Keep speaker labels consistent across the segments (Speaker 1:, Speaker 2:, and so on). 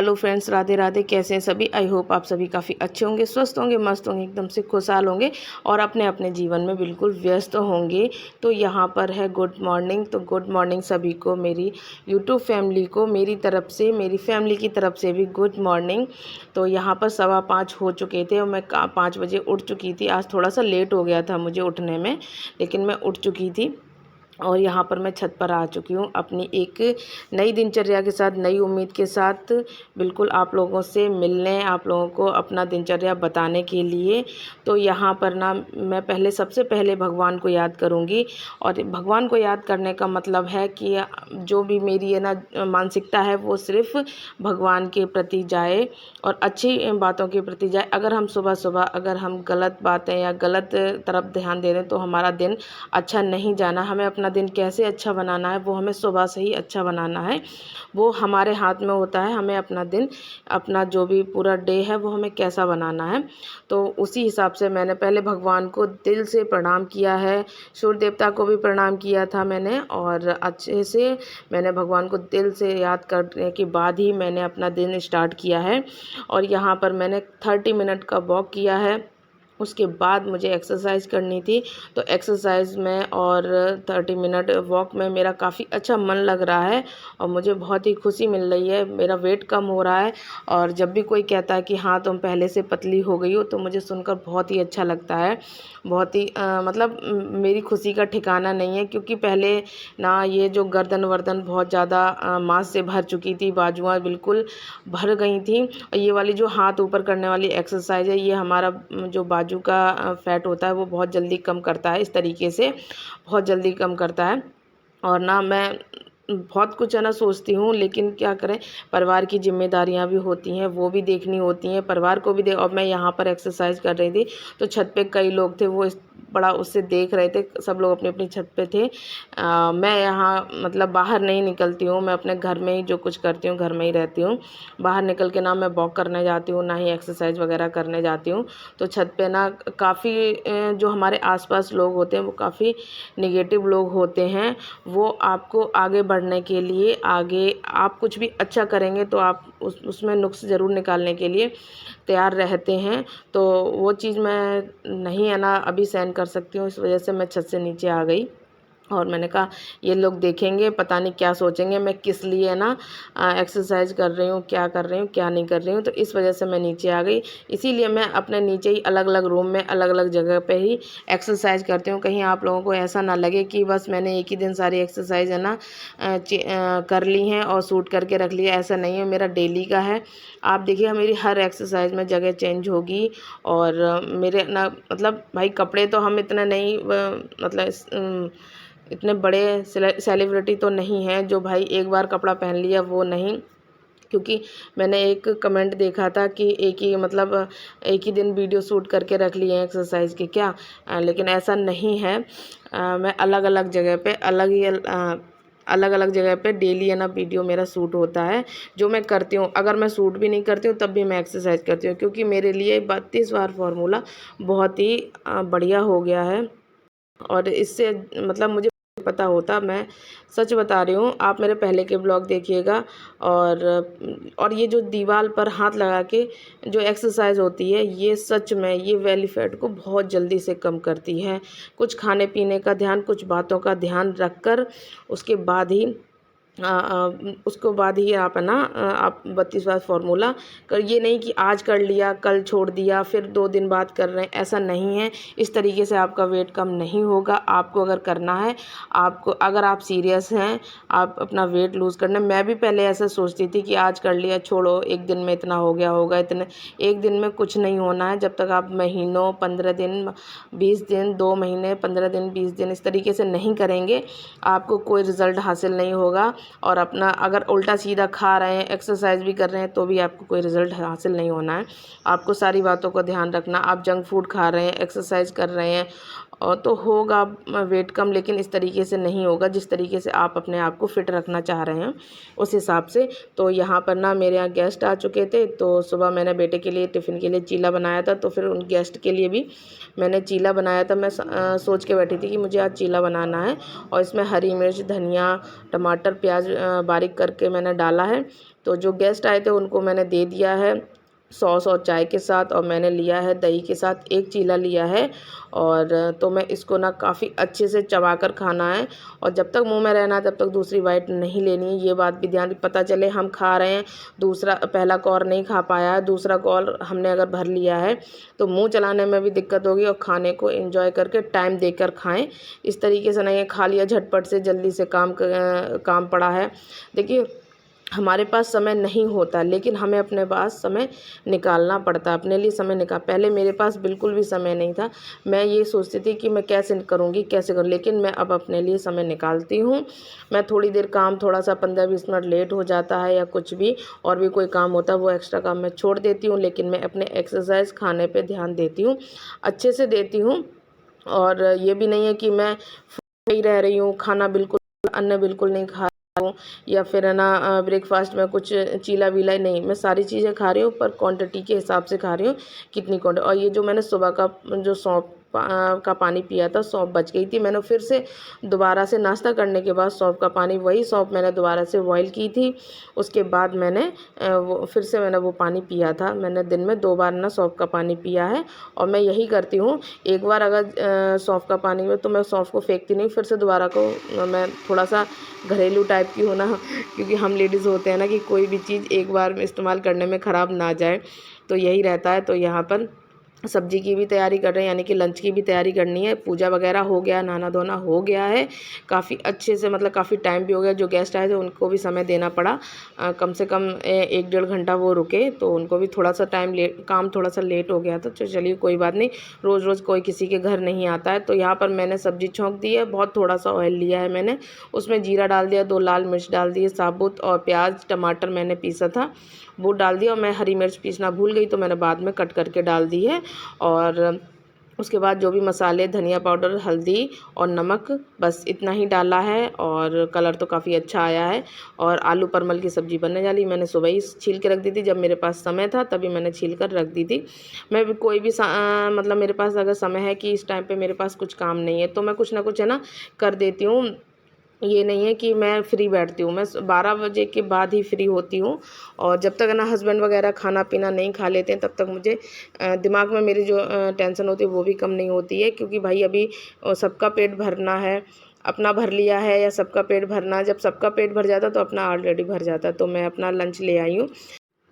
Speaker 1: Hello friends, Radhe Radhe. कैसे हैं सभी? आई होप आप सभी काफ़ी अच्छे होंगे, स्वस्थ होंगे, मस्त होंगे, एकदम से खुशहाल होंगे और अपने अपने जीवन में बिल्कुल व्यस्त होंगे। तो यहाँ पर है गुड मॉर्निंग। तो गुड मॉर्निंग सभी को, मेरी यूट्यूब फैमिली को मेरी तरफ से, मेरी फैमिली की तरफ से भी गुड मॉर्निंग। तो यहाँ पर 5:15 हो चुके थे और मैं 5 बजे उठ चुकी थी। आज थोड़ा सा लेट हो गया था मुझे उठने में, लेकिन मैं उठ चुकी थी। और यहाँ पर मैं छत पर आ चुकी हूँ अपनी एक नई दिनचर्या के साथ, नई उम्मीद के साथ, बिल्कुल आप लोगों से मिलने, आप लोगों को अपना दिनचर्या बताने के लिए। तो यहाँ पर ना मैं सबसे पहले भगवान को याद करूँगी। और भगवान को याद करने का मतलब है कि जो भी मेरी है ना मानसिकता है, वो सिर्फ भगवान के प्रति जाए और अच्छी बातों के प्रति जाए। अगर हम सुबह सुबह अगर हम गलत बातें या गलत तरफ ध्यान दे रहे हैं तो हमारा दिन अच्छा नहीं जाना। हमें अपना दिन कैसे अच्छा बनाना है, वो हमें सुबह से ही अच्छा बनाना है, वो हमारे हाथ में होता है। हमें अपना दिन, अपना जो भी पूरा डे है, वो हमें कैसा बनाना है। तो उसी हिसाब से मैंने पहले भगवान को दिल से प्रणाम किया है, सूर्य देवता को भी प्रणाम किया था मैंने, और अच्छे से मैंने भगवान को दिल से याद करने के बाद ही मैंने अपना दिन स्टार्ट किया है। और यहाँ पर मैंने 30 मिनट का वॉक किया है। उसके बाद मुझे एक्सरसाइज करनी थी, तो एक्सरसाइज में और 30 मिनट वॉक में मेरा काफ़ी अच्छा मन लग रहा है और मुझे बहुत ही खुशी मिल रही है। मेरा वेट कम हो रहा है और जब भी कोई कहता है कि हाँ तुम पहले से पतली हो गई हो, तो मुझे सुनकर बहुत ही अच्छा लगता है। बहुत ही मतलब मेरी खुशी का ठिकाना नहीं है, क्योंकि पहले ना ये जो गर्दन वर्दन बहुत ज़्यादा मांस से भर चुकी थी, बाजुआँ बिल्कुल भर गई थी। और ये वाली जो हाथ ऊपर करने वाली एक्सरसाइज है, ये हमारा जो बाजू का फैट होता है वो बहुत जल्दी कम करता है, इस तरीके से बहुत जल्दी कम करता है। और ना मैं बहुत कुछ है ना सोचती हूँ, लेकिन क्या करें, परिवार की जिम्मेदारियाँ भी होती हैं, वो भी देखनी होती हैं, परिवार को भी और मैं यहाँ पर एक्सरसाइज कर रही थी, तो छत पे कई लोग थे, वो बड़ा उससे देख रहे थे। सब लोग अपनी अपनी छत पे थे। मैं यहाँ मतलब बाहर नहीं निकलती हूँ, मैं अपने घर में ही जो कुछ करती हूँ, घर में ही रहती हूँ। बाहर निकल के ना मैं वॉक करने जाती हूँ, ना ही एक्सरसाइज वगैरह करने जाती हूँ। तो छत पे ना काफ़ी जो हमारे आसपास लोग होते हैं, वो काफ़ी नेगेटिव लोग होते हैं। वो आपको आगे बढ़ने के लिए, आगे आप कुछ भी अच्छा करेंगे तो आप उसमें नुक्स ज़रूर निकालने के लिए तैयार रहते हैं। तो वो चीज़ मैं नहीं है ना अभी सहन कर सकती हूँ, इस वजह से मैं छत से नीचे आ गई। और मैंने कहा ये लोग देखेंगे, पता नहीं क्या सोचेंगे, मैं किस लिए ना एक्सरसाइज कर रही हूँ, क्या कर रही हूँ, क्या नहीं कर रही हूँ। तो इस वजह से मैं नीचे आ गई। इसीलिए मैं अपने नीचे ही अलग अलग रूम में, अलग अलग जगह पे ही एक्सरसाइज करती हूँ। कहीं आप लोगों को ऐसा ना लगे कि बस मैंने एक ही दिन सारी एक्सरसाइज है ना कर ली हैं और सूट करके रख लिया। ऐसा नहीं है, मेरा डेली का है। आप देखिए मेरी हर एक्सरसाइज में जगह चेंज होगी। और मेरे ना मतलब भाई कपड़े तो हम इतना नहीं मतलब इतने बड़े सेलिब्रिटी तो नहीं हैं जो भाई एक बार कपड़ा पहन लिया, वो नहीं। क्योंकि मैंने एक कमेंट देखा था कि एक ही मतलब एक ही दिन वीडियो शूट करके रख लिए हैं एक्सरसाइज के क्या। लेकिन ऐसा नहीं है। मैं अलग अलग जगह पे अलग अलग जगह पे डेली है ना वीडियो मेरा शूट होता है, जो मैं करती हूँ। अगर मैं शूट भी नहीं करती हूँ तब भी मैं एक्सरसाइज करती हूँ, क्योंकि मेरे लिए 32 बार फार्मूला बहुत ही बढ़िया हो गया है। और इससे मतलब मुझे पता होता, मैं सच बता रही हूँ। आप मेरे पहले के ब्लॉग देखिएगा। और ये जो दीवार पर हाथ लगा के जो एक्सरसाइज होती है, ये सच में ये बेली फैट को बहुत जल्दी से कम करती है। कुछ खाने पीने का ध्यान, कुछ बातों का ध्यान रखकर उसके बाद ही उसको बाद ही आप है ना आप 32 बार फार्मूला कर। ये नहीं कि आज कर लिया कल छोड़ दिया फिर 2 दिन बाद कर रहे हैं, ऐसा नहीं है। इस तरीके से आपका वेट कम नहीं होगा। आपको अगर करना है, आपको अगर आप सीरियस हैं, आप अपना वेट लूज़ करना। मैं भी पहले ऐसा सोचती थी कि आज कर लिया, छोड़ो, एक दिन में इतना हो गया होगा, इतने एक दिन में कुछ नहीं होना है। जब तक आप महीनों, 15 दिन, 20 दिन, 2 महीने, 15 दिन, 20 दिन इस तरीके से नहीं करेंगे, आपको कोई रिज़ल्ट हासिल नहीं होगा। और अपना अगर उल्टा सीधा खा रहे हैं, एक्सरसाइज भी कर रहे हैं, तो भी आपको कोई रिज़ल्ट हासिल नहीं होना है। आपको सारी बातों का ध्यान रखना। आप जंक फूड खा रहे हैं, एक्सरसाइज कर रहे हैं तो होगा वेट कम, लेकिन इस तरीके से नहीं होगा जिस तरीके से आप अपने आप को फ़िट रखना चाह रहे हैं उस हिसाब से। तो यहाँ पर ना मेरे यहाँ गेस्ट आ चुके थे, तो सुबह मैंने बेटे के लिए टिफ़िन के लिए चीला बनाया था, तो फिर उन गेस्ट के लिए भी मैंने चीला बनाया था। मैं सोच के बैठी थी कि मुझे आज चीला बनाना है, और इसमें हरी मिर्च, धनिया, टमाटर, प्याज बारीक करके मैंने डाला है। तो जो गेस्ट आए थे उनको मैंने दे दिया है सॉस और चाय के साथ, और मैंने लिया है दही के साथ एक चीला लिया है। और तो मैं इसको ना काफ़ी अच्छे से चबा कर खाना है, और जब तक मुंह में रहना है तब तक दूसरी बाइट नहीं लेनी है। ये बात भी ध्यान पता चले हम खा रहे हैं, पहला कौर नहीं खा पाया है, दूसरा कौर हमने अगर भर लिया है तो मुंह चलाने में भी दिक्कत होगी, और खाने को एंजॉय करके टाइम देकर खाएं। इस तरीके से नहीं है खा लिया झटपट से, जल्दी से काम पड़ा है। देखिए हमारे पास समय नहीं होता, लेकिन हमें अपने पास समय निकालना पड़ता है, अपने लिए समय पहले मेरे पास बिल्कुल भी समय नहीं था। मैं ये सोचती थी कि मैं कैसे करूँ, लेकिन मैं अब अपने लिए समय निकालती हूँ। मैं थोड़ी देर काम थोड़ा सा 15-20 मिनट लेट हो जाता है या कुछ भी और भी कोई काम होता है, वो एक्स्ट्रा काम मैं छोड़ देती हूँ, लेकिन मैं अपने एक्सरसाइज खाने पर ध्यान देती हूँ, अच्छे से देती हूँ। और ये भी नहीं है कि मैं ही रह रही हूँ, खाना बिल्कुल अन्न बिल्कुल नहीं खा हूँ, या फिर है ना ब्रेकफास्ट में कुछ चीला वीला नहीं, मैं सारी चीज़ें खा रही हूँ, पर क्वांटिटी के हिसाब से खा रही हूँ कितनी क्वांटिटी। और ये जो मैंने सुबह का जो सौंफ का पानी पिया था, सौंफ बच गई थी, मैंने फिर से दोबारा से नाश्ता करने के बाद सौंफ का पानी, वही सौंफ मैंने दोबारा से बॉईल की थी, उसके बाद मैंने फिर से मैंने वो पानी पिया था। मैंने दिन में 2 बार ना सौंफ का पानी पिया है, और मैं यही करती हूँ। एक बार अगर सौंफ का पानी में, तो मैं सौंफ को फेंकती नहीं, फिर से दोबारा को मैं थोड़ा सा घरेलू टाइप की हूँ ना, क्योंकि हम लेडीज़ होते हैं ना कि कोई भी चीज़ एक बार में इस्तेमाल करने में ख़राब ना जाए, तो यही रहता है। तो यहाँ पर सब्जी की भी तैयारी कर रहे हैं, यानी कि लंच की भी तैयारी करनी है। पूजा वगैरह हो गया, नहाना धोना हो गया है काफ़ी अच्छे से, मतलब काफ़ी टाइम भी हो गया। जो गेस्ट आए थे उनको भी समय देना पड़ा, कम से कम 1-1.5 घंटा वो रुके, तो उनको भी थोड़ा सा काम थोड़ा सा लेट हो गया था। तो चलिए कोई बात नहीं, रोज़ रोज़ कोई किसी के घर नहीं आता है। तो यहाँ पर मैंने सब्जी छौंक दी है, बहुत थोड़ा सा ऑयल लिया है मैंने, उसमें जीरा डाल दिया, 2 लाल मिर्च डाल दिए साबुत, और प्याज टमाटर मैंने पीसा था वो डाल दिया, और मैं हरी मिर्च पीसना भूल गई तो मैंने बाद में कट करके डाल दी है। और उसके बाद जो भी मसाले, धनिया पाउडर, हल्दी और नमक, बस इतना ही डाला है, और कलर तो काफ़ी अच्छा आया है। और आलू परमल की सब्ज़ी बनने वाली, मैंने सुबह ही छील के रख दी थी, जब मेरे पास समय था तभी मैंने छील कर रख दी थी। मैं भी कोई भी मतलब मेरे पास अगर समय है कि इस टाइम पे मेरे पास कुछ काम नहीं है, तो मैं कुछ ना कुछ है ना कर देती हूँ। ये नहीं है कि मैं फ्री बैठती हूँ, मैं 12 बजे के बाद ही फ्री होती हूँ। और जब तक है ना हस्बैंड वगैरह खाना पीना नहीं खा लेते हैं, तब तक मुझे दिमाग में मेरी जो टेंशन होती है वो भी कम नहीं होती है, क्योंकि भाई अभी सबका पेट भरना है, अपना भर लिया है या सबका पेट भरना है। जब सबका पेट भर जाता है तो अपना ऑलरेडी भर जाता है। तो मैं अपना लंच ले आई हूँ।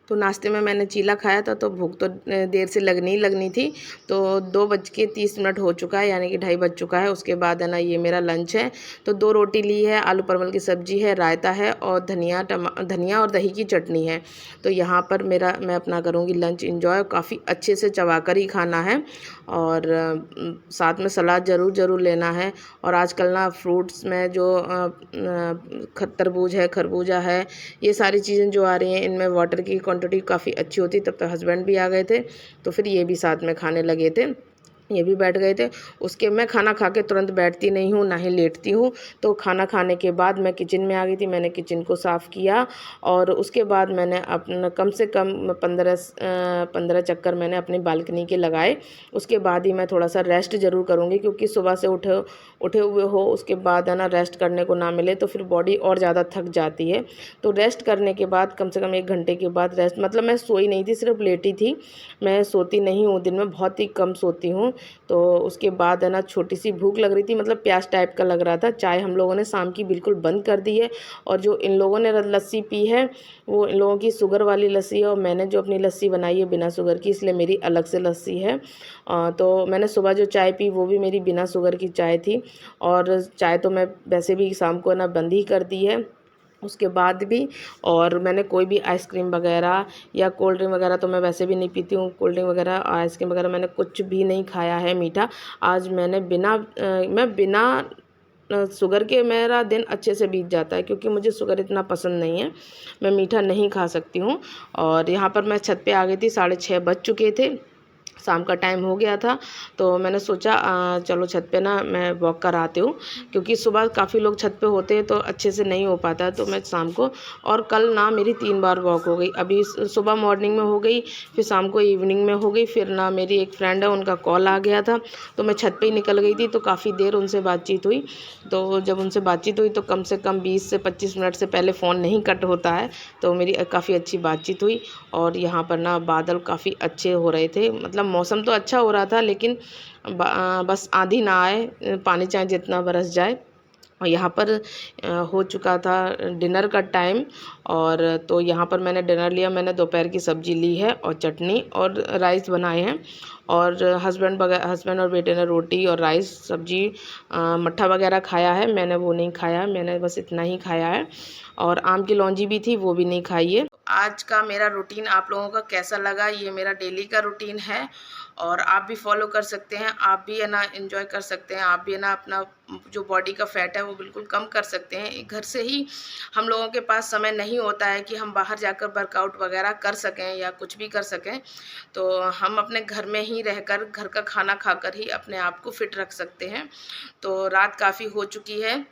Speaker 1: तो नाश्ते में मैंने चीला खाया था, तो भूख तो देर से लगनी ही लगनी थी। तो 2:30 हो चुका है, यानी कि 2:30 बज चुका है। उसके बाद है ना ये मेरा लंच है। तो 2 रोटी ली है, आलू परवल की सब्ज़ी है, रायता है, और धनिया और दही की चटनी है। तो यहाँ पर मैं अपना करूँगी लंच इंजॉय, काफ़ी अच्छे से चबा कर ही खाना है, और साथ में सलाद ज़रूर लेना है। और आजकल ना फ्रूट्स में जो तरबूज है, खरबूजा है, ये सारी चीज़ें जो आ रही हैं, इनमें वाटर की क्वांटिटी काफ़ी अच्छी होती। तब तक हस्बैंड भी आ गए थे, तो फिर ये भी साथ में खाने लगे थे, ये भी बैठ गए थे। मैं खाना खा के तुरंत बैठती नहीं हूँ, ना ही लेटती हूँ। तो खाना खाने के बाद मैं किचन में आ गई थी, मैंने किचन को साफ़ किया, और उसके बाद मैंने अपना कम से कम 15 चक्कर मैंने अपनी बालकनी के लगाए। उसके बाद ही मैं थोड़ा सा रेस्ट ज़रूर करूँगी, क्योंकि सुबह से उठे हुए हो, उसके बाद है ना रेस्ट करने को ना मिले तो फिर बॉडी और ज़्यादा थक जाती है। तो रेस्ट करने के बाद कम से कम 1 घंटे के बाद रेस्ट, मतलब मैं सोई नहीं थी, सिर्फ लेटी थी। मैं सोती नहीं हूँ, दिन में बहुत ही कम सोती हूँ। तो उसके बाद है ना छोटी सी भूख लग रही थी, मतलब प्यास टाइप का लग रहा था। चाय हम लोगों ने शाम की बिल्कुल बंद कर दी है, और जो इन लोगों ने लस्सी पी है वो इन लोगों की शुगर वाली लस्सी है, और मैंने जो अपनी लस्सी बनाई है बिना शुगर की, इसलिए मेरी अलग से लस्सी है। तो मैंने सुबह जो चाय पी वो भी मेरी बिना शुगर की चाय थी, और चाय तो मैं वैसे भी शाम को ना बंद ही कर दी है उसके बाद भी। और मैंने कोई भी आइसक्रीम वगैरह या कोल्ड ड्रिंक वगैरह तो मैं वैसे भी नहीं पीती हूँ, कोल्ड ड्रिंक वगैरह आइसक्रीम वगैरह मैंने कुछ भी नहीं खाया है मीठा। आज मैंने बिना शुगर के मेरा दिन अच्छे से बीत जाता है, क्योंकि मुझे शुगर इतना पसंद नहीं है, मैं मीठा नहीं खा सकती हूँ। और यहाँ पर मैं छत पे आ गई थी, 6:30 बज चुके थे। शाम का टाइम हो गया था, तो मैंने सोचा चलो छत पे ना मैं वॉक कर आती हूँ, क्योंकि सुबह काफ़ी लोग छत पे होते हैं तो अच्छे से नहीं हो पाता है, तो मैं शाम को। और कल ना मेरी 3 बार वॉक हो गई, अभी सुबह मॉर्निंग में हो गई, फिर शाम को इवनिंग में हो गई, फिर ना मेरी एक फ्रेंड है उनका कॉल आ गया था, तो मैं छत पे ही निकल गई थी, तो काफ़ी देर उनसे बातचीत हुई। तो जब उनसे बातचीत हुई तो कम से कम 20 से 25 मिनट से पहले फ़ोन नहीं कट होता है, तो मेरी काफ़ी अच्छी बातचीत हुई। और यहाँ पर ना बादल काफ़ी अच्छे हो रहे थे, मतलब मौसम तो अच्छा हो रहा था, लेकिन बस आंधी ना आए, पानी चाहे जितना बरस जाए। और यहाँ पर हो चुका था डिनर का टाइम, और तो यहाँ पर मैंने डिनर लिया। मैंने दोपहर की सब्ज़ी ली है और चटनी और राइस बनाए हैं, और हस्बैंड और बेटे ने रोटी और राइस सब्ज़ी मट्ठा वगैरह खाया है, मैंने वो नहीं खाया, मैंने बस इतना ही खाया है। और आम की लौंजी भी थी, वो भी नहीं खाई है। आज का मेरा रूटीन आप लोगों का कैसा लगा? ये मेरा डेली का रूटीन है, और आप भी फॉलो कर सकते हैं, आप भी है ना एंजॉय कर सकते हैं, आप भी है ना अपना जो बॉडी का फैट है वो बिल्कुल कम कर सकते हैं। घर से ही हम लोगों के पास समय नहीं होता है कि हम बाहर जाकर वर्कआउट वगैरह कर सकें या कुछ भी कर सकें, तो हम अपने घर में ही रहकर घर का खाना खाकर ही अपने आप को फिट रख सकते हैं। तो रात काफ़ी हो चुकी है,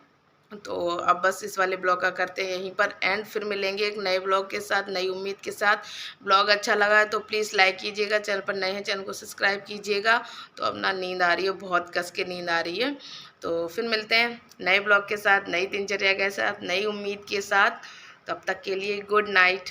Speaker 1: तो अब बस इस वाले ब्लॉग का करते हैं यहीं पर एंड, फिर मिलेंगे एक नए ब्लॉग के साथ, नई उम्मीद के साथ। ब्लॉग अच्छा लगा है तो प्लीज़ लाइक कीजिएगा, चैनल पर नए हैं चैनल को सब्सक्राइब कीजिएगा। तो अब ना नींद आ रही है, बहुत कस के नींद आ रही है, तो फिर मिलते हैं नए ब्लॉग के साथ, नई दिनचर्या के साथ, नई उम्मीद के साथ। तब तक के लिए गुड नाइट।